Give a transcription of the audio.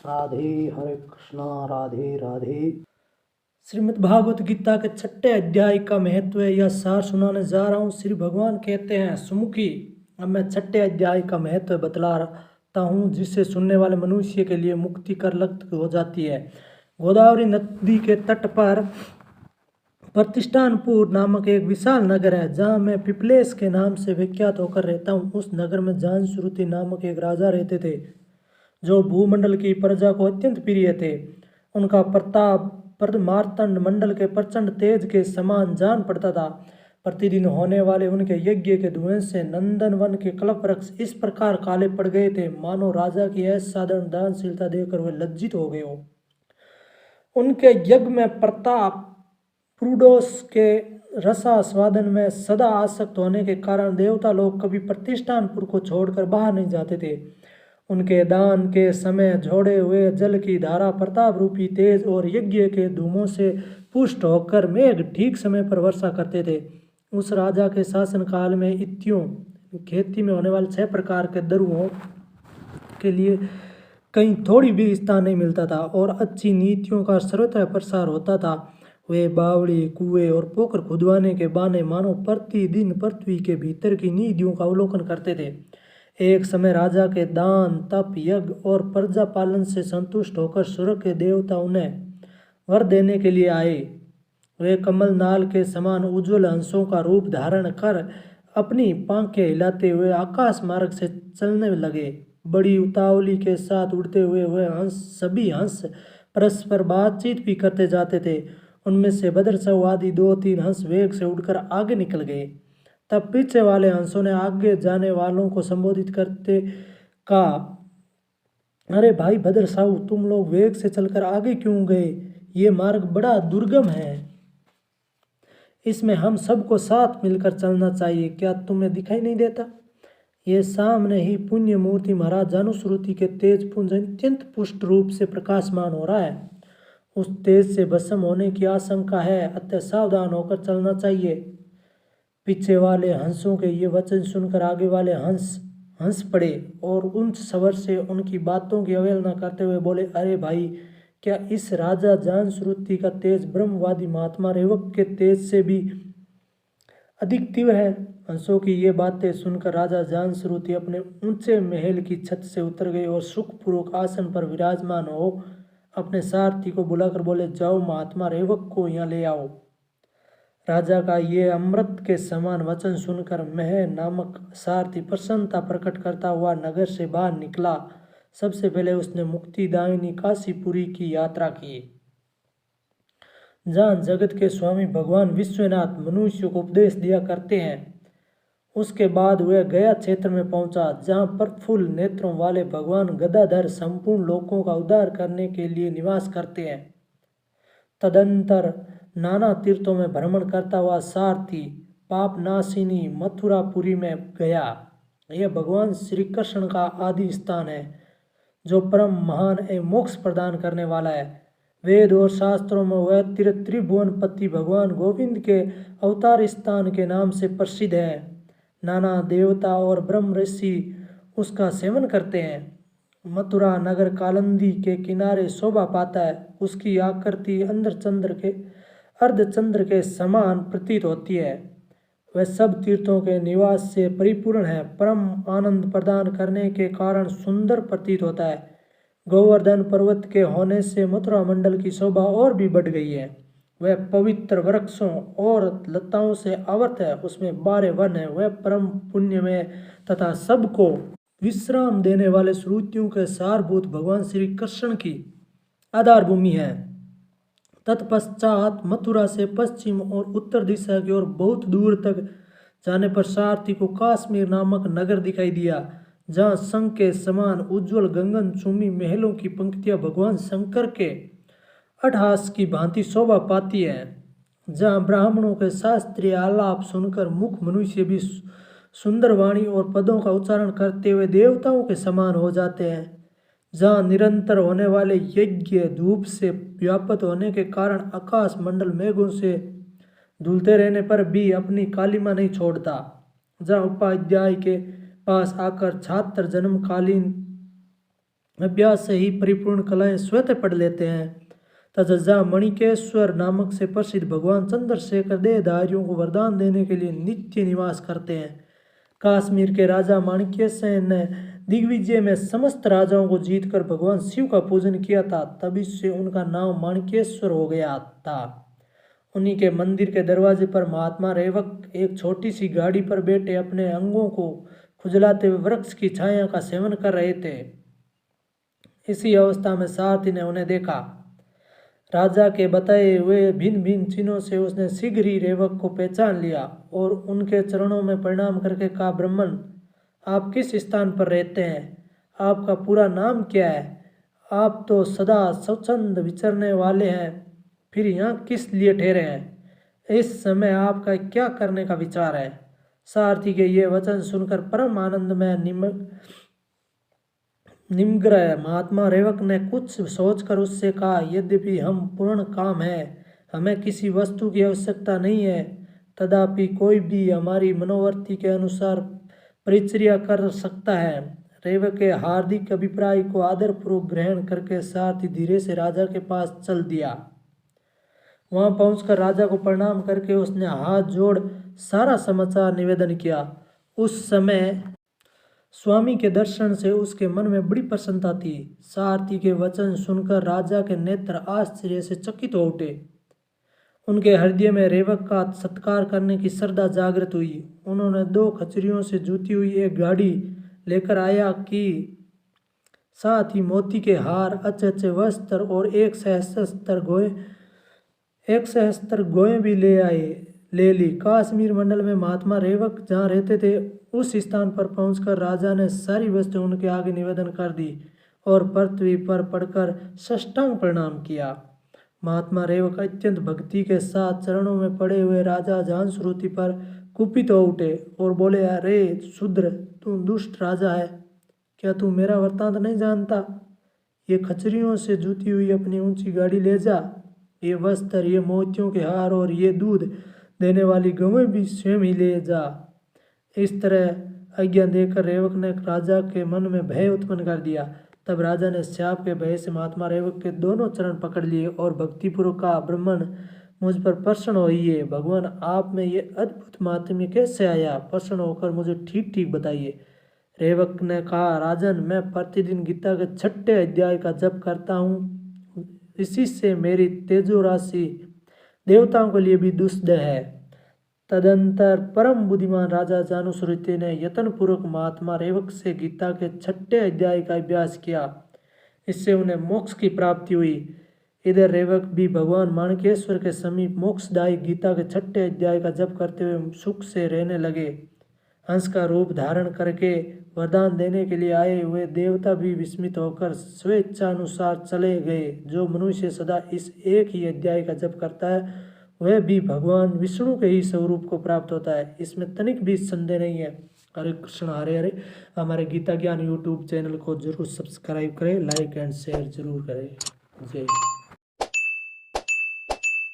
राधे हरे कृष्णा राधे राधे। श्रीमद् भागवत गीता के 6ठे अध्याय का महत्व या सार सुनाने जा रहा हूँ। श्री भगवान कहते हैं, सुमुखी, अब मैं 6ठे अध्याय का महत्व बतला रहा हूँ, जिससे सुनने वाले मनुष्य के लिए मुक्ति कर लग हो जाती है। गोदावरी नदी के तट पर प्रतिष्ठानपुर नामक एक विशाल नगर है, जहाँ मैं पिपलेश के नाम से विख्यात होकर रहता हूँ। उस नगर में जांबुवंती नामक एक राजा रहते थे, जो भूमंडल की प्रजा को अत्यंत प्रिय थे। उनका प्रताप मार्तंड मंडल के प्रचंड तेज के समान जान पड़ता था। प्रतिदिन होने वाले उनके यज्ञ के धुएं से नंदन वन के कल्प वृक्ष इस प्रकार काले पड़ गए थे, मानो राजा की असाधारण दानशीलता देखकर वे लज्जित हो गए हो। उनके यज्ञ में प्रताप प्रूडोस के रसास्वादन में सदा आसक्त होने के कारण देवता लोग कभी प्रतिष्ठानपुर को छोड़कर बाहर नहीं जाते थे। उनके दान के समय झोड़े हुए जल की धारा प्रताप रूपी तेज और यज्ञ के धूमों से पुष्ट होकर मेघ ठीक समय पर वर्षा करते थे। उस राजा के शासन काल में इत्यों खेती में होने वाले 6 प्रकार के दरुओं के लिए कहीं थोड़ी भी स्थान नहीं मिलता था और अच्छी नीतियों का सर्वत्र प्रसार होता था। वे बावड़ी, कुएं और पोखर खुदवाने के बहाने मानो प्रतिदिन पृथ्वी के भीतर की निधियों का अवलोकन करते थे। एक समय राजा के दान, तप, यज्ञ और प्रजा पालन से संतुष्ट होकर स्वर्ग के देवता उन्हें वर देने के लिए आए। वे कमल नाल के समान उज्जवल हंसों का रूप धारण कर अपनी पांखें हिलाते हुए आकाश मार्ग से चलने लगे। बड़ी उतावली के साथ उड़ते हुए वह सभी हंस परस्पर बातचीत भी करते जाते थे। उनमें से भद्रसव आदि 2-3 हंस वेग से उड़कर आगे निकल गए। तब पीछे वाले हंसों ने आगे जाने वालों को संबोधित करते कहा, अरे भाई भद्रसाहु, तुम लोग वेग से चलकर आगे क्यों गए? ये मार्ग बड़ा दुर्गम है, इसमें हम सबको साथ मिलकर चलना चाहिए। क्या तुम्हें दिखाई नहीं देता? ये सामने ही पुण्य मूर्ति महाराज जानुश्रुति के तेज पुंज अत्यंत पुष्ट रूप से प्रकाशमान हो रहा है। उस तेज से भस्म होने की आशंका है, अतः सावधान होकर चलना चाहिए। पीछे वाले हंसों के ये वचन सुनकर आगे वाले हंस पड़े और उच्च स्वर से उनकी बातों की अवहेलना करते हुए बोले, अरे भाई, क्या इस राजा जानुश्रुति का तेज ब्रह्मवादी महात्मा रेवक के तेज से भी अधिक तीव्र है? हंसों की ये बातें सुनकर राजा जानुश्रुति अपने ऊंचे महल की छत से उतर गए और सुखपूर्वक आसन पर विराजमान हो अपने सारथी को बुलाकर बोले, जाओ महात्मा रेवक को यहाँ ले आओ। राजा का ये अमृत के समान वचन सुनकर मह नामक सारथी प्रसन्नता प्रकट करता हुआ नगर से बाहर निकला। सबसे पहले उसने मुक्तिदायिनी काशीपुरी की यात्रा की, जहाँ जगत के स्वामी भगवान विश्वनाथ मनुष्य को उपदेश दिया करते हैं। उसके बाद वह गया क्षेत्र में पहुंचा, जहाँ प्रफुल्ल नेत्रों वाले भगवान गदाधर संपूर्ण लोकों का उद्धार करने के लिए निवास करते हैं। तदंतर नाना तीर्थों में भ्रमण करता हुआ सारथी पाप नाशिनी मथुरापुरी में गया। यह भगवान श्री कृष्ण का आदि स्थान है, जो परम महान एवं मोक्ष प्रदान करने वाला है। वेद और शास्त्रों में वह त्रिभुवनपति भगवान गोविंद के अवतार स्थान के नाम से प्रसिद्ध है। नाना देवता और ब्रह्म ऋषि उसका सेवन करते हैं। मथुरा नगर कालिंदी के किनारे शोभा पाता है। उसकी आकृति अर्धचंद्र के समान प्रतीत होती है। वह सब तीर्थों के निवास से परिपूर्ण है। परम आनंद प्रदान करने के कारण सुंदर प्रतीत होता है। गोवर्धन पर्वत के होने से मथुरा मंडल की शोभा और भी बढ़ गई है। वह पवित्र वृक्षों और लताओं से आवृत है। उसमें 12 वन है। वह परम पुण्य में तथा सबको विश्राम देने वाले श्रुतियों के सारभूत भगवान श्री कृष्ण की आधार भूमि है। तत्पश्चात मथुरा से पश्चिम और उत्तर दिशा की ओर बहुत दूर तक जाने पर सारथी को काश्मीर नामक नगर दिखाई दिया, जहाँ शंख के समान उज्जवल गगन चुंबी महलों की पंक्तियां भगवान शंकर के अट्टहास की भांति शोभा पाती है। जहाँ ब्राह्मणों के शास्त्रीय आलाप सुनकर मुख मनुष्य भी सुंदर वाणी और पदों का उच्चारण करते हुए देवताओं के समान हो जाते हैं। जहाँ निरंतर होने वाले यज्ञ धूप से व्याप्त होने के कारण आकाश मंडल मेघों से धुलते रहने पर भी अपनी कालिमा नहीं छोड़ता। जहाँ उपाध्याय के पास आकर छात्र जन्मकालीन अभ्यास से ही परिपूर्ण कलाएं स्वतः पढ़ लेते हैं तथा जहाँ मणिकेश्वर नामक से प्रसिद्ध भगवान चंद्रशेखर देहधारियों को वरदान देने के लिए नित्य निवास करते हैं। काश्मीर के राजा माणिक्यसेन ने दिग्विजय में समस्त राजाओं को जीतकर भगवान शिव का पूजन किया था, तभी से उनका नाम माणिकेश्वर हो गया था। उन्हीं के मंदिर के दरवाजे पर महात्मा रेवक एक छोटी सी गाड़ी पर बैठे अपने अंगों को खुजलाते हुए वृक्ष की छाया का सेवन कर रहे थे। इसी अवस्था में सारथी ने उन्हें देखा। राजा के बताए हुए भिन्न भिन्न चिन्हों से उसने शीघ्र ही रेवक को पहचान लिया और उनके चरणों में प्रणाम करके कहा, ब्राह्मण, आप किस स्थान पर रहते हैं? आपका पूरा नाम क्या है? आप तो सदा स्वच्छंद विचरने वाले हैं, फिर यहाँ किस लिए ठहरे हैं? इस समय आपका क्या करने का विचार है? सारथी के ये वचन सुनकर परम आनंद में निम्र महात्मा रेवक ने कुछ सोचकर उससे कहा, यद्यपि हम पूर्ण काम है, हमें किसी वस्तु की आवश्यकता नहीं है, तथापि कोई भी हमारी मनोवृत्ति के अनुसार परिचर्या कर सकता है। रेवक के हार्दिक अभिप्राय को आदरपूर्वक ग्रहण करके सारथी धीरे से राजा के पास चल दिया। वहां पहुंचकर राजा को प्रणाम करके उसने हाथ जोड़ सारा समाचार निवेदन किया। उस समय स्वामी के दर्शन से उसके मन में बड़ी प्रसन्नता थी। सारथी के वचन सुनकर राजा के नेत्र आश्चर्य से चकित हो उठे। उनके हृदय में रेवक का सत्कार करने की श्रद्धा जागृत हुई। उन्होंने 2 खचरियों से जुती हुई एक गाड़ी लेकर आया कि साथ ही मोती के हार, अच्छे अच्छे वस्त्र और एक सहस्त्र गोए भी ले ली। काश्मीर मंडल में महात्मा रेवक जहाँ रहते थे उस स्थान पर पहुंचकर राजा ने सारी वस्तु उनके आगे निवेदन कर दी और पृथ्वी पर पड़कर साष्टांग प्रणाम किया। महात्मा रेवक अत्यंत भक्ति के साथ चरणों में पड़े हुए राजा जांसुरुति पर कुपित हो उठे और बोले, अरे शूद्र, तू दुष्ट राजा है, क्या तू मेरा वृत्तांत नहीं जानता? ये खचरियों से जुती हुई अपनी ऊंची गाड़ी ले जा, ये वस्त्र, ये मोतियों के हार और ये दूध देने वाली गवें भी स्वयं ही ले जा। इस तरह आज्ञा देकर रेवक ने राजा के मन में भय उत्पन्न कर दिया। तब राजा ने शाप के भय से महात्मा रेवक के दोनों चरण पकड़ लिए और भक्तिपूर्वक कहा, ब्राह्मण, मुझ पर प्रसन्न होइए। भगवान आप में ये अद्भुत महात्म्य कैसे आया? प्रसन्न होकर मुझे ठीक ठीक बताइए। रेवक ने कहा, राजन, मैं प्रतिदिन गीता के 6ठे अध्याय का जप करता हूँ। इसी से मेरी तेजो राशि देवताओं के लिए भी दुष्ट है। तदंतर परम बुद्धिमान राजा जानुश्रुति ने यत्नपूर्वक महात्मा रेवक से गीता के 6ठे अध्याय का अभ्यास किया। इससे उन्हें मोक्ष की प्राप्ति हुई। इधर रेवक भी भगवान माणिकेश्वर के समीप मोक्षदायी गीता के 6ठे अध्याय का जप करते हुए सुख से रहने लगे। हंस का रूप धारण करके वरदान देने के लिए आए हुए देवता भी विस्मित होकर स्वेच्छानुसार चले गए। जो मनुष्य सदा इस एक ही अध्याय का जप करता है वह भी भगवान विष्णु के ही स्वरूप को प्राप्त होता है, इसमें तनिक भी संदेह नहीं है। हरे कृष्ण हरे हरे। हमारे गीता ज्ञान यूट्यूब चैनल को जरूर सब्सक्राइब करें, लाइक एंड शेयर जरूर करें। जय